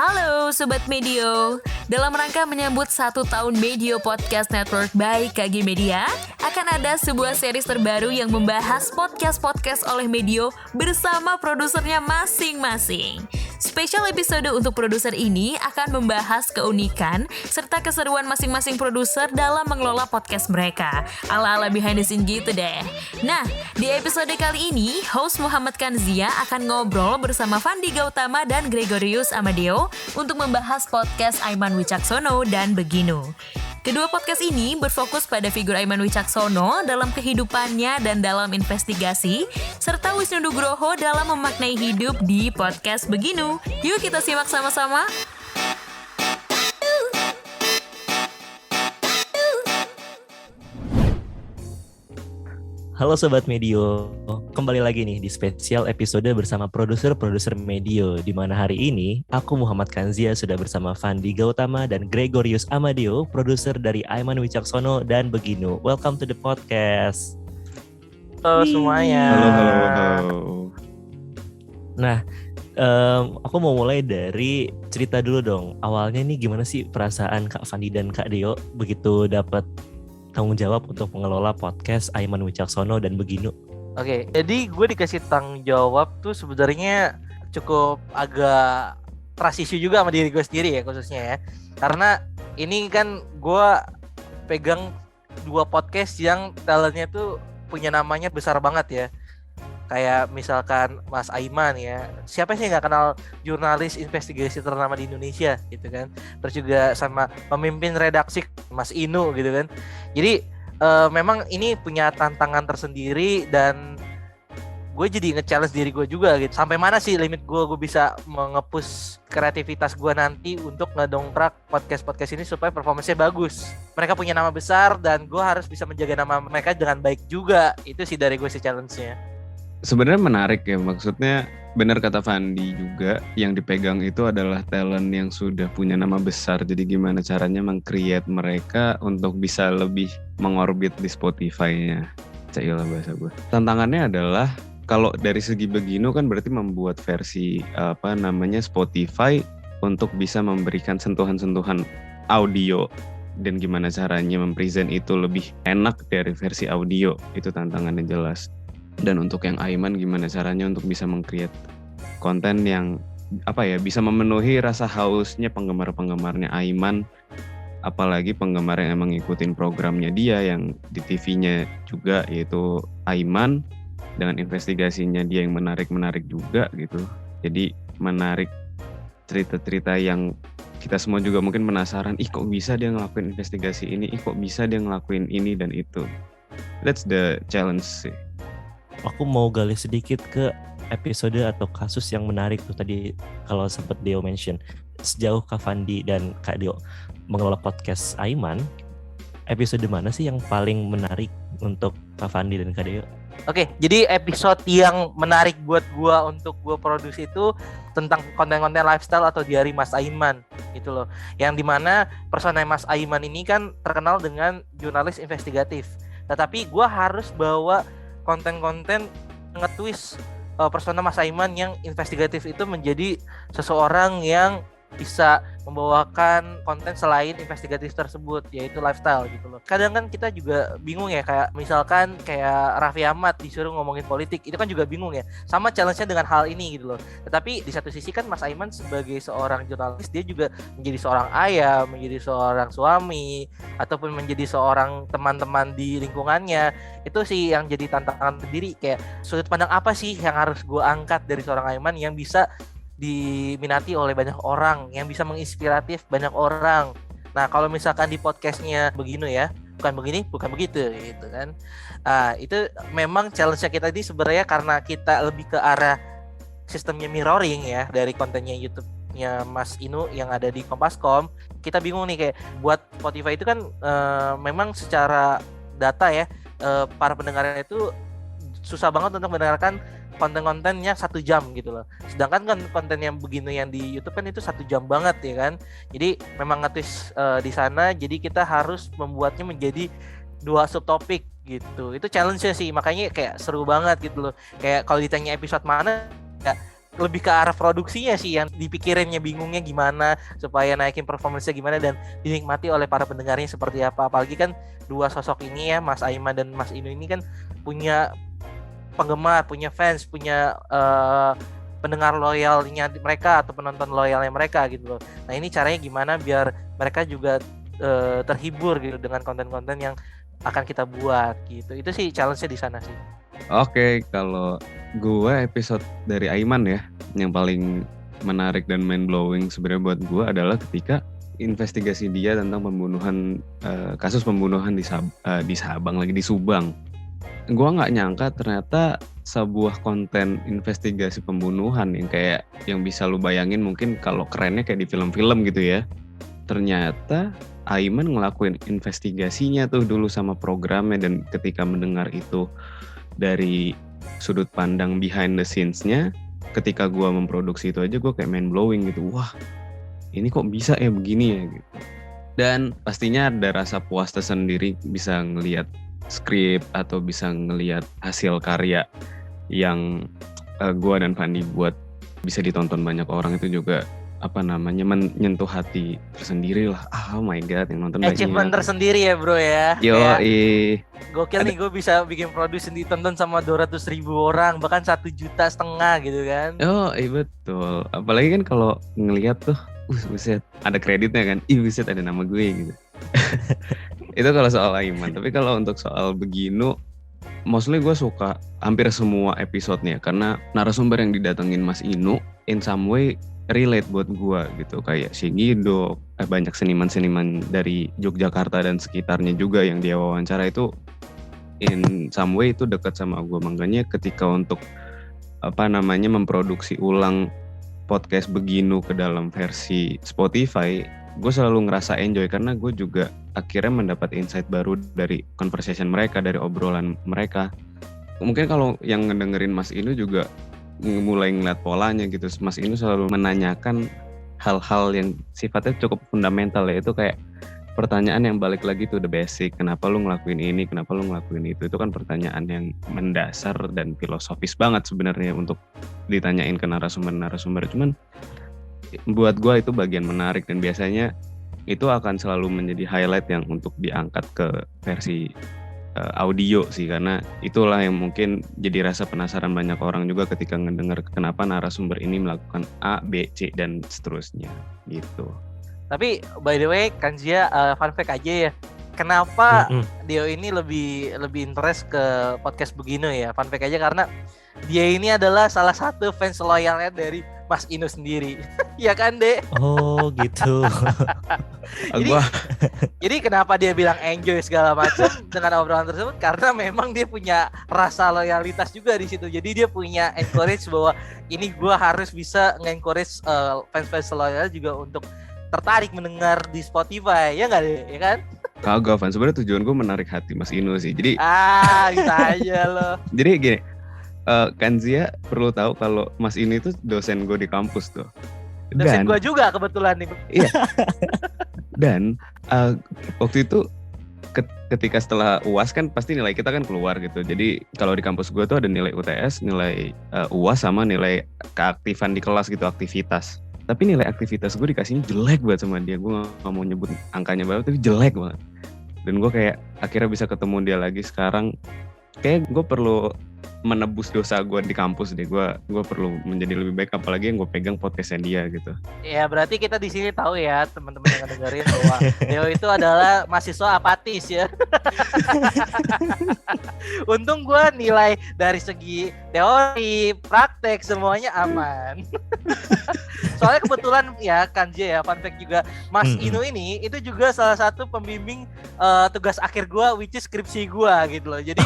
Halo Sobat Medio, dalam rangka menyambut 1 tahun Medio Podcast Network by KG Media, akan ada sebuah series terbaru yang membahas podcast-podcast oleh Medio bersama produsernya masing-masing. Spesial episode untuk produser ini akan membahas keunikan serta keseruan masing-masing produser dalam mengelola podcast mereka. Ala-ala behind the scene gitu deh. Nah, di episode kali ini, host Muhammad Kanzia akan ngobrol bersama Fandi Gautama dan Gregorius Amadeo untuk membahas podcast Aiman Wicaksono dan Beginu. Kedua podcast ini berfokus pada figur Aiman Wicaksono dalam kehidupannya dan dalam investigasi, serta Wisnu Nugroho dalam memaknai hidup di podcast Beginu. Yuk kita simak sama-sama. Halo Sobat Medio, kembali lagi nih di spesial episode bersama produser-produser Medio, di mana hari ini aku Muhammad Kanzia sudah bersama Fandi Gautama dan Gregorius Amadeo, produser dari Aiman Wicaksono dan Beginu. Welcome to the podcast. Halo semuanya. Halo. Nah, aku mau mulai dari cerita dulu dong. Awalnya nih gimana sih perasaan Kak Fandi dan Kak Deo begitu dapat tanggung jawab untuk mengelola podcast Aiman Wicaksono dan Beginu? Oke, jadi gue dikasih tanggung jawab tuh sebenarnya cukup agak trust issue juga sama diri gue sendiri ya khususnya ya. Karena ini kan gue pegang 2 podcast yang talentnya tuh punya namanya besar banget ya. Kayak misalkan Mas Aiman ya, siapa sih yang gak kenal jurnalis investigasi ternama di Indonesia gitu kan. Terus juga sama pemimpin redaksi Mas Inu gitu kan. Jadi memang ini punya tantangan tersendiri dan gue jadi nge-challenge diri gue juga gitu. Sampai mana sih limit gue bisa nge-push kreativitas gue nanti untuk ngedongkrak podcast-podcast ini supaya performanya bagus. Mereka punya nama besar dan gue harus bisa menjaga nama mereka dengan baik juga. Itu sih dari gue sih challenge-nya. Sebenarnya menarik ya, maksudnya benar kata Fandi juga, yang dipegang itu adalah talent yang sudah punya nama besar. Jadi gimana caranya meng-create mereka untuk bisa lebih mengorbit di Spotify-nya. Cailah bahasa gue. Tantangannya adalah kalau dari segi Beginu kan berarti membuat versi Spotify untuk bisa memberikan sentuhan-sentuhan audio, dan gimana caranya mempresent itu lebih enak dari versi audio. Itu tantangannya jelas. Dan untuk yang Aiman gimana caranya untuk bisa meng-create konten yang bisa memenuhi rasa hausnya penggemar-penggemarnya Aiman, apalagi penggemar yang emang ngikutin programnya dia yang di TV-nya juga, yaitu Aiman, dengan investigasinya dia yang menarik-menarik juga gitu. Jadi menarik cerita-cerita yang kita semua juga mungkin penasaran, kok bisa dia ngelakuin investigasi ini, kok bisa dia ngelakuin ini dan itu. That's the challenge sih. Aku mau gali sedikit ke episode atau kasus yang menarik tuh tadi kalau sempat Deo mention. Sejauh Kak Fandi dan Kak Deo mengelola podcast Aiman, episode mana sih yang paling menarik untuk Kak Fandi dan Kak Deo? Oke, jadi episode yang menarik buat gue untuk gue produksi itu tentang konten-konten lifestyle atau diari Mas Aiman gitu loh. Yang dimana persona Mas Aiman ini kan terkenal dengan jurnalis investigatif. Tetapi gue harus bawa konten-konten nge-twist persona Mas Aiman yang investigatif itu menjadi seseorang yang bisa membawakan konten selain investigatif tersebut, yaitu lifestyle gitu loh. Kadang kan kita juga bingung ya, kayak misalkan kayak Raffi Ahmad disuruh ngomongin politik, itu kan juga bingung ya. Sama challenge-nya dengan hal ini gitu loh. Tetapi di satu sisi kan Mas Aiman sebagai seorang jurnalis, dia juga menjadi seorang ayah, menjadi seorang suami, ataupun menjadi seorang teman-teman di lingkungannya. Itu sih yang jadi tantangan sendiri, kayak sudut pandang apa sih yang harus gue angkat dari seorang Aiman yang bisa diminati oleh banyak orang, yang bisa menginspiratif banyak orang. Nah, kalau misalkan di podcastnya Beginu ya, bukan begini, bukan begitu gitu kan. Itu memang challenge-nya kita ini sebenarnya karena kita lebih ke arah sistemnya mirroring ya dari kontennya YouTube-nya Mas Inu yang ada di Kompas.com. Kita bingung nih, kayak buat Spotify itu kan memang secara data ya, para pendengarnya itu susah banget untuk mendengarkan konten-kontennya 1 jam gitu loh. Sedangkan kan konten yang Begini yang di YouTube kan itu 1 jam banget ya kan. Jadi memang ngetis di sana. Jadi kita harus membuatnya menjadi 2 subtopik gitu. Itu challenge-nya sih. Makanya kayak seru banget gitu loh. Kayak kalau ditanya episode mana, ya lebih ke arah produksinya sih yang dipikirinnya, bingungnya gimana supaya naikin performance-nya gimana dan dinikmati oleh para pendengarnya seperti apa. Apalagi kan dua sosok ini ya, Mas Aiman dan Mas Inu ini kan punya penggemar, punya fans, punya pendengar loyalnya mereka atau penonton loyalnya mereka gitu loh. Nah ini caranya gimana biar mereka juga terhibur gitu dengan konten-konten yang akan kita buat gitu. Itu sih challenge-nya di sana sih. Oke, kalau gue episode dari Aiman ya, yang paling menarik dan mind blowing sebenarnya buat gue adalah ketika investigasi dia tentang pembunuhan, kasus pembunuhan di Sabang, lagi di Subang. Gue nggak nyangka ternyata sebuah konten investigasi pembunuhan yang kayak yang bisa lu bayangin mungkin kalau kerennya kayak di film-film gitu ya. Ternyata Aiman ngelakuin investigasinya tuh dulu sama programnya, dan ketika mendengar itu dari sudut pandang behind the scenes-nya, ketika gue memproduksi itu aja gue kayak mind blowing gitu. Wah, ini kok bisa ya begini ya gitu. Dan pastinya ada rasa puas tersendiri bisa ngelihat skrip atau bisa ngelihat hasil karya yang gue dan Fandi buat bisa ditonton banyak orang. Itu juga menyentuh hati tersendiri lah. Oh my god, yang nonton banyak. Achievement tersendiri ya bro ya. Yo, gokil nih, gue bisa bikin produksi ditonton sama 200.000 orang, bahkan 1,5 juta gitu kan. Oh betul. Apalagi kan kalau ngelihat tuh, buset, ada kreditnya kan. Buset, ada nama gue gitu. Itu kalau soal Aiman. Tapi kalau untuk soal Beginu, mostly gue suka hampir semua episodenya karena narasumber yang didatengin Mas Inu in some way relate buat gue gitu. Kayak si Gido, banyak seniman-seniman dari Yogyakarta dan sekitarnya juga yang dia wawancara itu in some way itu dekat sama gue. Makanya ketika untuk memproduksi ulang podcast Beginu ke dalam versi Spotify, gue selalu ngerasa enjoy karena gue juga akhirnya mendapat insight baru dari conversation mereka, dari obrolan mereka. Mungkin kalau yang ngedengerin Mas Inu juga mulai ngeliat polanya gitu. Mas Inu selalu menanyakan hal-hal yang sifatnya cukup fundamental, yaitu kayak pertanyaan yang balik lagi to the basic. Kenapa lu ngelakuin ini? Kenapa lu ngelakuin itu? Itu kan pertanyaan yang mendasar dan filosofis banget sebenarnya untuk ditanyain ke narasumber-narasumber. Cuman buat gue itu bagian menarik dan biasanya itu akan selalu menjadi highlight yang untuk diangkat ke versi audio sih, karena itulah yang mungkin jadi rasa penasaran banyak orang juga ketika ngedenger kenapa narasumber ini melakukan A, B, C dan seterusnya gitu. Tapi by the way Kanzia, fun fact aja ya, kenapa Dio ini lebih interest ke podcast Beginu ya? Fun fact aja karena dia ini adalah salah satu fans loyalnya dari Mas Inu sendiri. Ya kan, Dek? Oh, gitu. Jadi kenapa dia bilang enjoy segala macam dengan obrolan tersebut? Karena memang dia punya rasa loyalitas juga di situ. Jadi dia punya encourage bahwa ini gue harus bisa nge-encourage fans-fans loyal juga untuk tertarik mendengar di Spotify. Ya nggak, Dek? Ya kan? Kagak, Van. Sebenarnya tujuan gue menarik hati Mas Inu sih. Jadi gitu aja loh. Jadi gini, Kanzia perlu tahu kalau Mas ini tuh dosen gue di kampus tuh. Dosen gue juga kebetulan nih. Iya. Dan waktu itu ketika setelah UAS kan pasti nilai kita kan keluar gitu. Jadi kalau di kampus gue tuh ada nilai UTS, nilai UAS sama nilai keaktifan di kelas gitu, aktivitas. Tapi nilai aktivitas gue dikasihnya jelek banget sama dia. Gue gak mau nyebut angkanya berapa, tapi jelek banget. Dan gue kayak akhirnya bisa ketemu dia lagi sekarang. Kayak gue perlu menebus dosa gue di kampus deh. Gue perlu menjadi lebih baik, apalagi yang gue pegang podcastnya dia gitu. Ya berarti kita di sini tahu ya teman-teman yang dengerin bahwa Deo itu adalah mahasiswa apatis ya. Untung gue nilai dari segi teori, praktek semuanya aman. Soalnya kebetulan ya Kanji ya, fun fact juga Mas Inu ini itu juga salah satu pembimbing tugas akhir gue, which is skripsi gue gitu loh. Jadi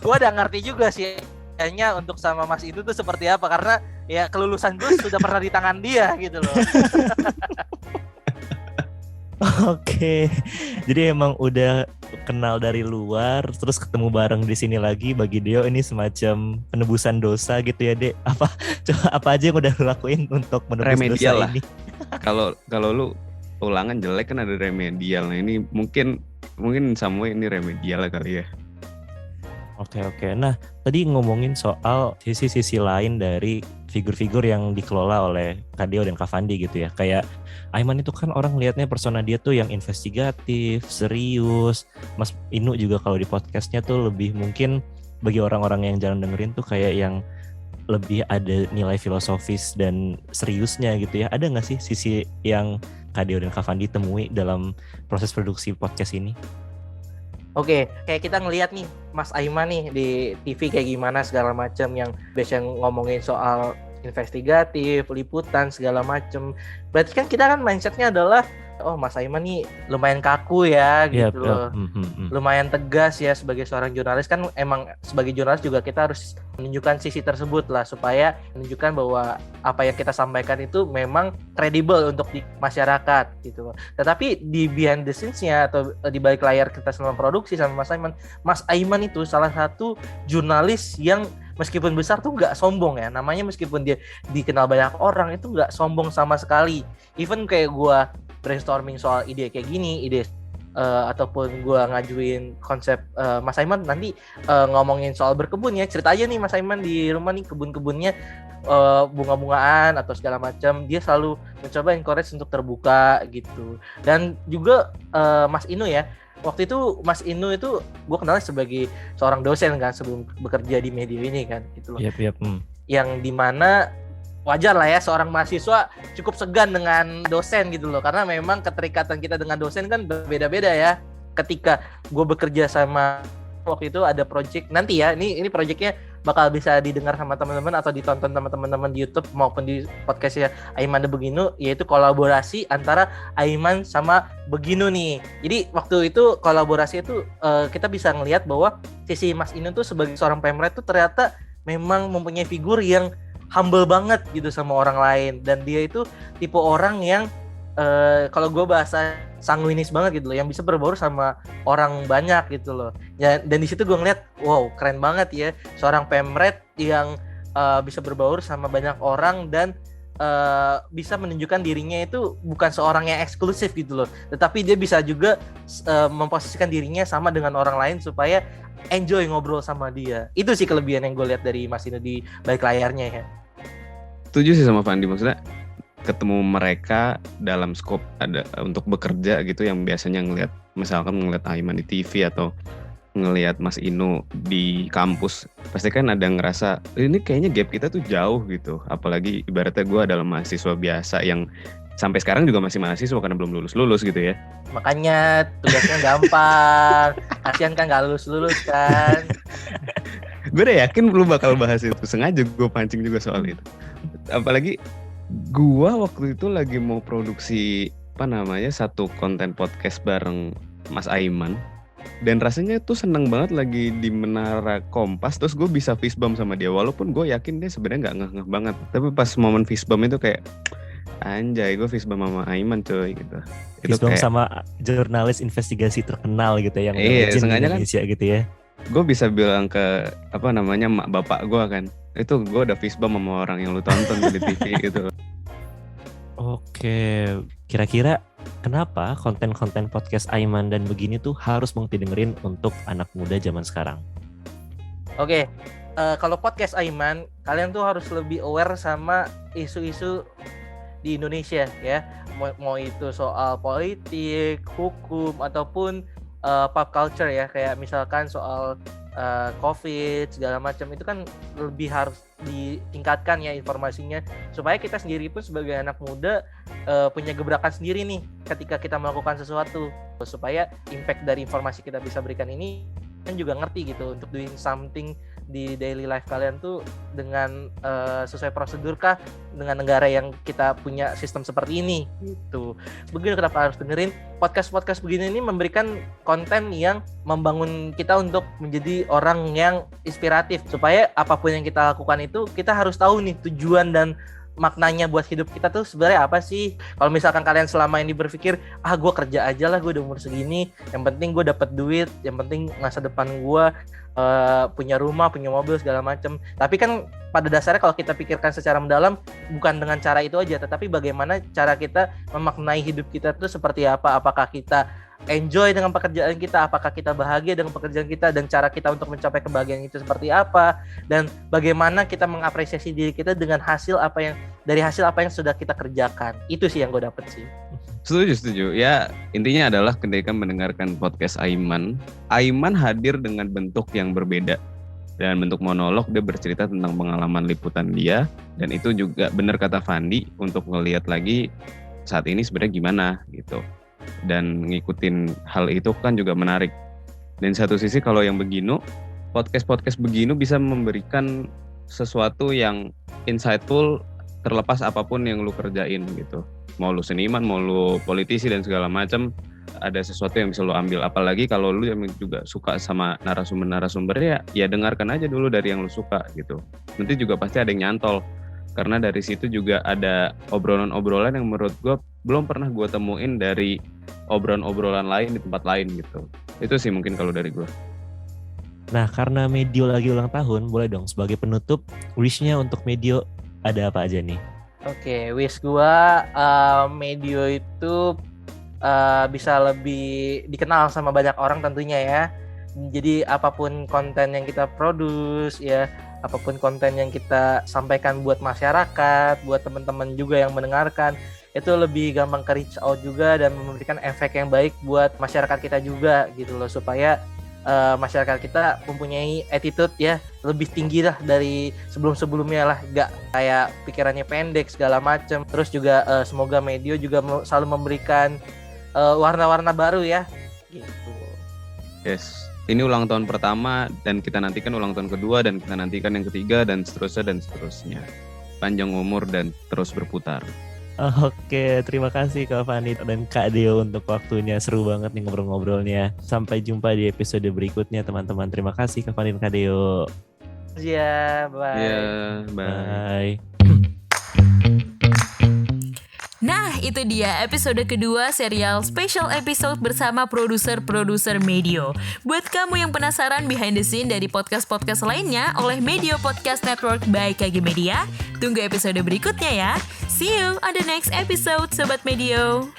gue udah ngerti juga sih kayaknya untuk sama Mas Inu tuh seperti apa, karena ya kelulusan gue sudah pernah di tangan dia gitu loh. Oke, jadi emang udah kenal dari luar, terus ketemu bareng di sini lagi. Bagi Deo ini semacam penebusan dosa gitu ya, Dek. Apa aja yang udah lu lakuin untuk menebus remedial dosa lah ini? Kalau lu ulangan jelek kan ada remedial. Nah ini mungkin somewhere ini remedial lah kali ya. Oke. Nah, tadi ngomongin soal sisi-sisi lain dari figur-figur yang dikelola oleh Kak Deo dan Kak Fandi gitu ya. Kayak Aiman itu kan orang lihatnya persona dia tuh yang investigatif, serius. Mas Inu juga kalau di podcastnya tuh lebih mungkin bagi orang-orang yang jarang dengerin tuh kayak yang lebih ada nilai filosofis dan seriusnya gitu ya. Ada nggak sih sisi yang Kak Deo dan Kak Fandi temui dalam proses produksi podcast ini? Oke, kayak kita ngelihat nih Mas Aiman nih di TV kayak gimana segala macam yang biasanya ngomongin soal investigatif, liputan segala macam. Berarti kan kita kan mindsetnya adalah oh Mas Aiman nih lumayan kaku ya gitu loh. Lumayan tegas ya sebagai seorang jurnalis, kan emang sebagai jurnalis juga kita harus menunjukkan sisi tersebut lah supaya menunjukkan bahwa apa yang kita sampaikan itu memang kredibel untuk di masyarakat gitu loh. Tetapi di behind the scenes-nya atau di balik layar kita selama produksi sama Mas Aiman itu salah satu jurnalis yang meskipun besar tuh nggak sombong ya. Namanya meskipun dia dikenal banyak orang itu nggak sombong sama sekali. Even kayak gue brainstorming soal ide kayak gini, ide ataupun gue ngajuin konsep Mas Aiman nanti ngomongin soal berkebun ya, cerita aja nih Mas Aiman di rumah nih kebun-kebunnya bunga-bungaan atau segala macam, dia selalu mencoba encourage untuk terbuka gitu. Dan juga Mas Inu ya, waktu itu Mas Inu itu gue kenalnya sebagai seorang dosen kan sebelum bekerja di media ini kan gitu loh. Yep. Yang dimana wajar lah ya seorang mahasiswa cukup segan dengan dosen gitu loh, karena memang keterikatan kita dengan dosen kan berbeda-beda ya. Ketika gue bekerja sama waktu itu ada project nanti ya, ini projectnya bakal bisa didengar sama teman-teman atau ditonton sama teman-teman di YouTube maupun di podcastnya Aiman de Beginu, yaitu kolaborasi antara Aiman sama Beginu nih. Jadi waktu itu kolaborasi itu kita bisa ngelihat bahwa sisi Mas Inu tuh sebagai seorang pemret tuh ternyata memang mempunyai figur yang humble banget gitu sama orang lain, dan dia itu tipe orang yang kalau gue bahasa sanguinis banget gitu loh, yang bisa berbaur sama orang banyak gitu loh ya. Dan di situ gue ngeliat wow keren banget ya seorang pemret yang bisa berbaur sama banyak orang dan bisa menunjukkan dirinya itu bukan seorang yang eksklusif gitu loh, tetapi dia bisa juga memposisikan dirinya sama dengan orang lain supaya enjoy ngobrol sama dia. Itu sih kelebihan yang gue lihat dari Mas Inu di balik layarnya ya. Setuju sih sama Fandi, maksudnya ketemu mereka dalam skop ada untuk bekerja gitu, yang biasanya misalkan ngeliat Aiman di TV atau ngelihat Mas Inu di kampus, pasti kan ada ngerasa ini kayaknya gap kita tuh jauh gitu. Apalagi ibaratnya gue adalah mahasiswa biasa yang sampai sekarang juga masih mahasiswa karena belum lulus gitu ya. Makanya tugasnya gampang. Kasian kan gak lulus kan. Gue udah yakin lu bakal bahas itu, sengaja gue pancing juga soal itu. Apalagi gue waktu itu lagi mau produksi satu konten podcast bareng Mas Aiman, dan rasanya tuh seneng banget lagi di Menara Kompas, terus gue bisa fist bump sama dia, walaupun gue yakin dia sebenarnya nggak ngeh-ngeh banget, tapi pas momen fist bump itu kayak anjay, gue fist bump sama Aiman coy gitu. Fist bump sama jurnalis investigasi terkenal gitu yang legend di Indonesia gitu ya. Gue bisa bilang ke mak bapak gue kan, itu gue udah fist bump sama orang yang lu tonton di TV gitu. Oke, kira-kira kenapa konten-konten podcast Aiman dan Begini tuh harus banget didengerin untuk anak muda zaman sekarang? Oke, kalau podcast Aiman, kalian tuh harus lebih aware sama isu-isu di Indonesia ya. Mau itu soal politik, hukum, ataupun pop culture ya. Kayak misalkan soal COVID segala macam, itu kan lebih harus ditingkatkan ya informasinya, supaya kita sendiri pun sebagai anak muda punya gebrakan sendiri nih ketika kita melakukan sesuatu, supaya impact dari informasi kita bisa berikan ini kan juga ngerti gitu untuk doing something di daily life kalian tuh dengan sesuai prosedur kah dengan negara yang kita punya sistem seperti ini gitu. Begini kenapa harus dengerin podcast begini, ini memberikan konten yang membangun kita untuk menjadi orang yang inspiratif, supaya apapun yang kita lakukan itu kita harus tahu nih tujuan dan maknanya buat hidup kita tuh sebenarnya apa sih. Kalau misalkan kalian selama ini berpikir gue kerja aja lah, gue udah umur segini, yang penting gue dapat duit, yang penting masa depan gue punya rumah, punya mobil segala macam. Tapi kan pada dasarnya kalau kita pikirkan secara mendalam, bukan dengan cara itu aja, tetapi bagaimana cara kita memaknai hidup kita tuh seperti apa. Apakah kita enjoy dengan pekerjaan kita, apakah kita bahagia dengan pekerjaan kita, dan cara kita untuk mencapai kebahagiaan itu seperti apa, dan bagaimana kita mengapresiasi diri kita dengan hasil apa yang sudah kita kerjakan. Itu sih yang gue dapet sih. Setuju. Ya, intinya adalah ketika mendengarkan podcast Aiman hadir dengan bentuk yang berbeda. Dan bentuk monolog, dia bercerita tentang pengalaman liputan dia, dan itu juga benar kata Fandi untuk ngelihat lagi saat ini sebenarnya gimana gitu. Dan ngikutin hal itu kan juga menarik. Dan satu sisi kalau yang begini, podcast begini bisa memberikan sesuatu yang insightful terlepas apapun yang lu kerjain gitu. Mau lu seniman, mau lu politisi dan segala macam, ada sesuatu yang bisa lu ambil. Apalagi kalau lu yang juga suka sama narasumber-narasumber, ya dengarkan aja dulu dari yang lu suka gitu. Nanti juga pasti ada yang nyantol. Karena dari situ juga ada obrolan-obrolan yang menurut gue belum pernah gue temuin dari obrolan-obrolan lain di tempat lain gitu. Itu sih mungkin kalau dari gue. Nah, karena Medio lagi ulang tahun, boleh dong sebagai penutup wish-nya untuk Medio ada apa aja nih? Oke, wish gua Medio itu bisa lebih dikenal sama banyak orang tentunya ya. Jadi apapun konten yang kita produce ya, apapun konten yang kita sampaikan buat masyarakat, buat teman-teman juga yang mendengarkan, itu lebih gampang ke reach out juga dan memberikan efek yang baik buat masyarakat kita juga gitu loh, supaya masyarakat kita mempunyai attitude ya lebih tinggi lah dari sebelum-sebelumnya lah, gak kayak pikirannya pendek segala macam. Terus juga semoga Medio juga selalu memberikan warna-warna baru ya gitu. Yes, ini ulang tahun pertama dan kita nantikan ulang tahun kedua dan kita nantikan yang ketiga dan seterusnya. Panjang umur dan terus berputar. Oke, terima kasih Kak Fani dan Kak Deo untuk waktunya. Seru banget nih ngobrol-ngobrolnya. Sampai jumpa di episode berikutnya teman-teman. Terima kasih Kak Fani dan Kak Deo. Ya, bye. Yeah, bye. Nah, itu dia episode kedua serial special episode bersama produser-produser Medio. Buat kamu yang penasaran behind the scene dari podcast-podcast lainnya oleh Medio Podcast Network by KG Media, tunggu episode berikutnya ya. See you on the next episode, Sobat Medio.